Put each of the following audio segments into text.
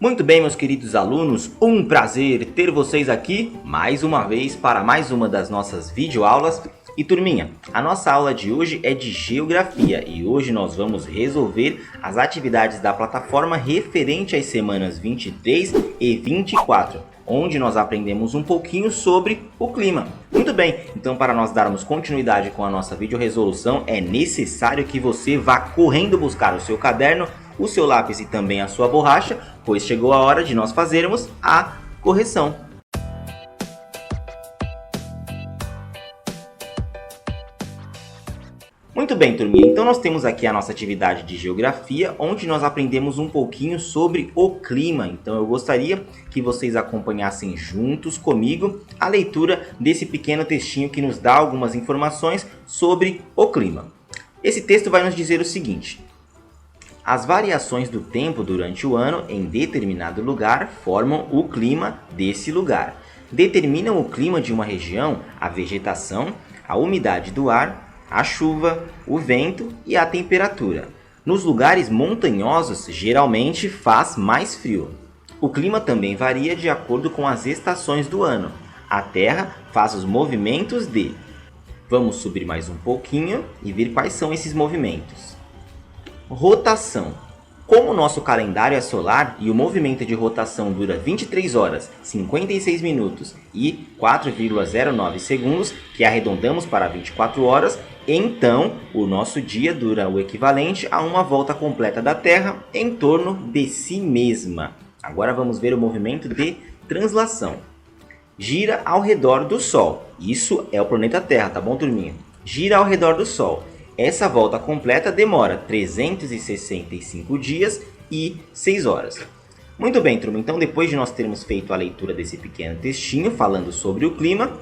Muito bem, meus queridos alunos, um prazer ter vocês aqui mais uma vez para mais uma das nossas videoaulas. E turminha, a nossa aula de hoje é de Geografia e hoje nós vamos resolver as atividades da plataforma referente às semanas 23 e 24, onde nós aprendemos um pouquinho sobre o clima. Muito bem, então para nós darmos continuidade com a nossa videoresolução, é necessário que você vá correndo buscar o seu caderno, o seu lápis e também a sua borracha, pois chegou a hora de nós fazermos a correção. Muito bem, turminha, então nós temos aqui a nossa atividade de geografia, onde nós aprendemos um pouquinho sobre o clima. Então eu gostaria que vocês acompanhassem juntos comigo a leitura desse pequeno textinho que nos dá algumas informações sobre o clima. Esse texto vai nos dizer o seguinte: as variações do tempo durante o ano em determinado lugar formam o clima desse lugar. Determinam o clima de uma região a vegetação, a umidade do ar, a chuva, o vento e a temperatura. Nos lugares montanhosos, geralmente faz mais frio. O clima também varia de acordo com as estações do ano. A Terra faz os movimentos de... Vamos subir mais um pouquinho e ver quais são esses movimentos. Rotação. Como o nosso calendário é solar e o movimento de rotação dura 23 horas, 56 minutos e 4,09 segundos, que arredondamos para 24 horas, então o nosso dia dura o equivalente a uma volta completa da Terra em torno de si mesma. Agora vamos ver o movimento de translação. Gira ao redor do Sol. Isso é o planeta Terra, tá bom, turminha? Gira ao redor do Sol. Essa volta completa demora 365 dias e 6 horas. Muito bem, turma. Então, depois de nós termos feito a leitura desse pequeno textinho falando sobre o clima,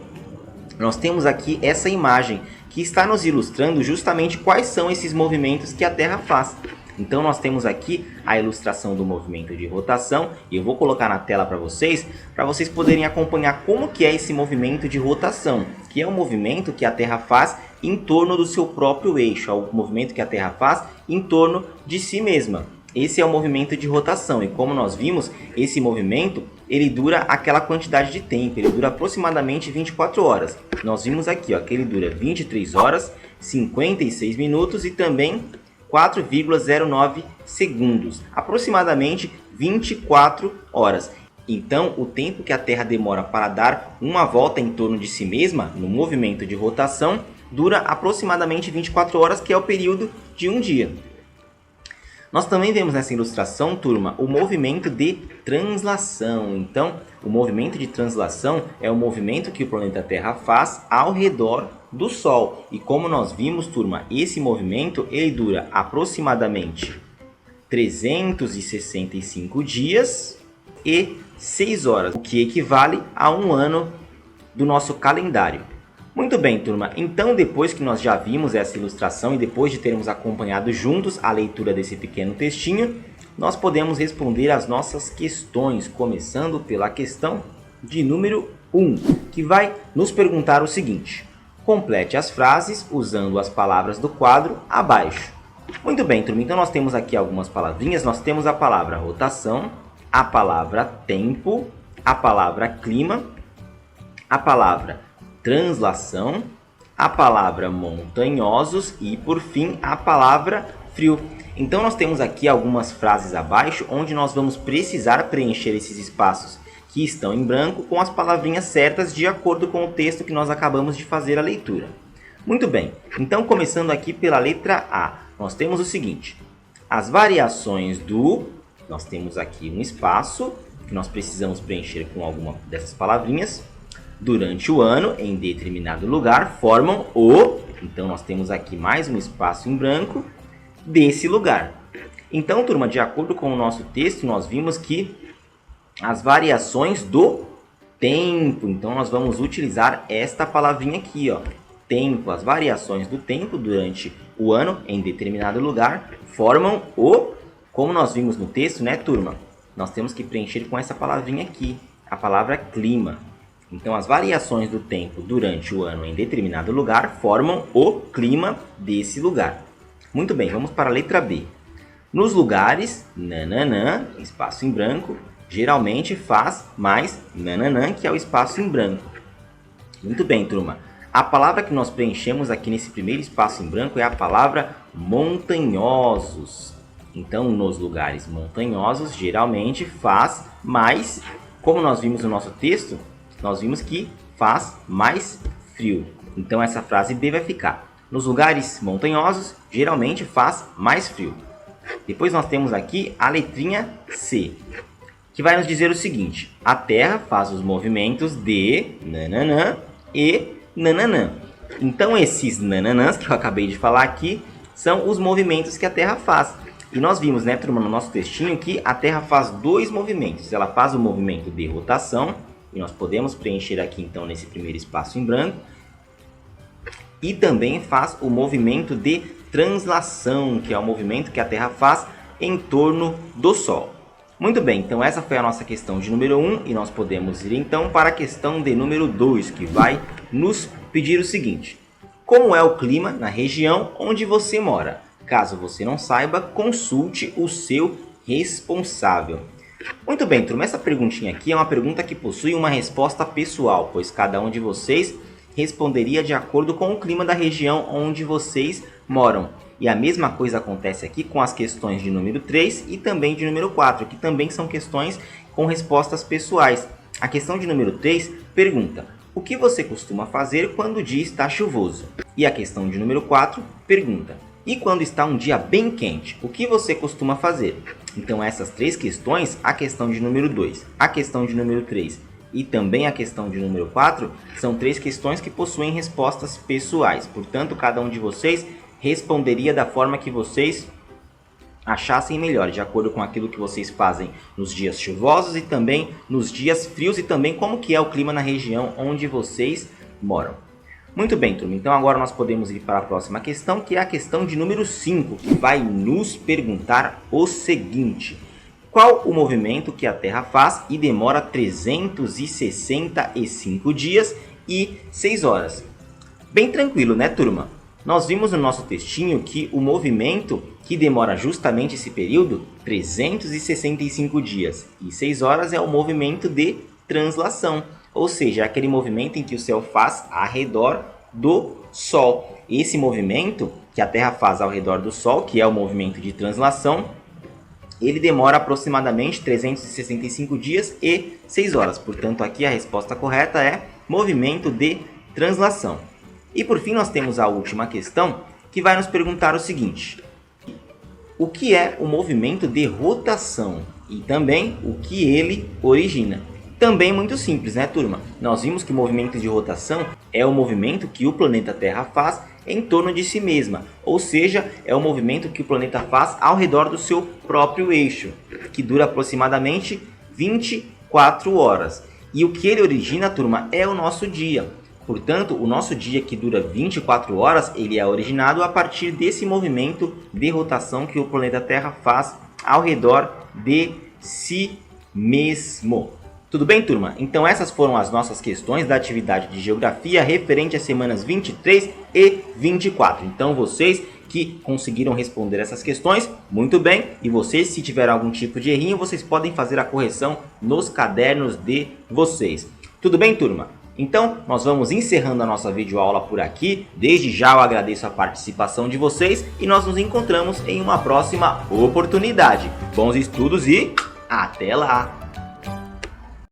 nós temos aqui essa imagem que está nos ilustrando justamente quais são esses movimentos que a Terra faz. Então, nós temos aqui a ilustração do movimento de rotação e eu vou colocar na tela para vocês poderem acompanhar como que é esse movimento de rotação, que é o movimento que a Terra faz em torno do seu próprio eixo, é o movimento que a Terra faz em torno de si mesma. Esse é o movimento de rotação e como nós vimos, esse movimento ele dura aquela quantidade de tempo, ele dura aproximadamente 24 horas. Nós vimos aqui ó, que ele dura 23 horas, 56 minutos e também 4,09 segundos, aproximadamente 24 horas. Então, o tempo que a Terra demora para dar uma volta em torno de si mesma, no movimento de rotação, dura aproximadamente 24 horas, que é o período de um dia. Nós também vemos nessa ilustração, turma, o movimento de translação. Então, o movimento de translação é o movimento que o planeta Terra faz ao redor do Sol. E como nós vimos, turma, esse movimento ele dura aproximadamente 365 dias e 6 horas, o que equivale a um ano do nosso calendário. Muito bem, turma. Então, depois que nós já vimos essa ilustração e depois de termos acompanhado juntos a leitura desse pequeno textinho, nós podemos responder as nossas questões, começando pela questão de número 1, que vai nos perguntar o seguinte: complete as frases usando as palavras do quadro abaixo. Muito bem, turma. Então, nós temos aqui algumas palavrinhas. Nós temos a palavra rotação, a palavra tempo, a palavra clima, a palavra translação, a palavra montanhosos e, por fim, a palavra frio. Então, nós temos aqui algumas frases abaixo onde nós vamos precisar preencher esses espaços que estão em branco com as palavrinhas certas de acordo com o texto que nós acabamos de fazer a leitura. Muito bem, então começando aqui pela letra A, nós temos o seguinte: as variações do... Nós temos aqui um espaço que nós precisamos preencher com alguma dessas palavrinhas. Durante o ano, em determinado lugar, formam o... Então, nós temos aqui mais um espaço em branco desse lugar. Então, turma, de acordo com o nosso texto, nós vimos que as variações do tempo. Então, nós vamos utilizar esta palavrinha aqui, ó, tempo. As variações do tempo durante o ano, em determinado lugar, formam o... Como nós vimos no texto, né, turma? Nós temos que preencher com essa palavrinha aqui, a palavra clima. Então, as variações do tempo durante o ano em determinado lugar formam o clima desse lugar. Muito bem, vamos para a letra B. Nos lugares, nananã, espaço em branco, geralmente faz mais nananã, que é o espaço em branco. Muito bem, turma. A palavra que nós preenchemos aqui nesse primeiro espaço em branco é a palavra montanhosos. Então, nos lugares montanhosos, geralmente faz mais, como nós vimos no nosso texto, nós vimos que faz mais frio. Então, essa frase B vai ficar: nos lugares montanhosos, geralmente faz mais frio. Depois nós temos aqui a letrinha C, que vai nos dizer o seguinte: a Terra faz os movimentos de nananã e nananã. Então, esses nananãs que eu acabei de falar aqui são os movimentos que a Terra faz. E nós vimos, né, turma, no nosso textinho que a Terra faz dois movimentos. Ela faz o movimento de rotação, e nós podemos preencher aqui então nesse primeiro espaço em branco. E também faz o movimento de translação, que é o movimento que a Terra faz em torno do Sol. Muito bem, então essa foi a nossa questão de número 1 e nós podemos ir então para a questão de número 2, que vai nos pedir o seguinte: como é o clima na região onde você mora? Caso você não saiba, consulte o seu responsável. Muito bem, turma, essa perguntinha aqui é uma pergunta que possui uma resposta pessoal, pois cada um de vocês responderia de acordo com o clima da região onde vocês moram. E a mesma coisa acontece aqui com as questões de número 3 e também de número 4, que também são questões com respostas pessoais. A questão de número 3 pergunta: o que você costuma fazer quando o dia está chuvoso? E a questão de número 4 pergunta: e quando está um dia bem quente, o que você costuma fazer? Então essas três questões, a questão de número 2, a questão de número 3 e também a questão de número 4, são três questões que possuem respostas pessoais. Portanto, cada um de vocês responderia da forma que vocês achassem melhor, de acordo com aquilo que vocês fazem nos dias chuvosos e também nos dias frios, e também como que é o clima na região onde vocês moram. Muito bem, turma, então agora nós podemos ir para a próxima questão, que é a questão de número 5, que vai nos perguntar o seguinte: qual o movimento que a Terra faz e demora 365 dias e 6 horas? Bem tranquilo, né, turma? Nós vimos no nosso textinho que o movimento que demora justamente esse período, 365 dias e 6 horas, é o movimento de translação. Ou seja, é aquele movimento em que o céu faz ao redor do Sol. Esse movimento que a Terra faz ao redor do Sol, que é o movimento de translação, ele demora aproximadamente 365 dias e 6 horas. Portanto, aqui a resposta correta é movimento de translação. E por fim, nós temos a última questão, que vai nos perguntar o seguinte: o que é o movimento de rotação? E também o que ele origina? Também muito simples, né, turma? Nós vimos que o movimento de rotação é o movimento que o planeta Terra faz em torno de si mesma, ou seja, é o movimento que o planeta faz ao redor do seu próprio eixo, que dura aproximadamente 24 horas. E o que ele origina, turma, é o nosso dia. Portanto, o nosso dia, que dura 24 horas, ele é originado a partir desse movimento de rotação que o planeta Terra faz ao redor de si mesmo. Tudo bem, turma? Então essas foram as nossas questões da atividade de geografia referente às semanas 23 e 24. Então vocês que conseguiram responder essas questões, muito bem. E vocês, se tiver algum tipo de errinho, vocês podem fazer a correção nos cadernos de vocês. Tudo bem, turma? Então, nós vamos encerrando a nossa videoaula por aqui. Desde já eu agradeço a participação de vocês e nós nos encontramos em uma próxima oportunidade. Bons estudos e até lá!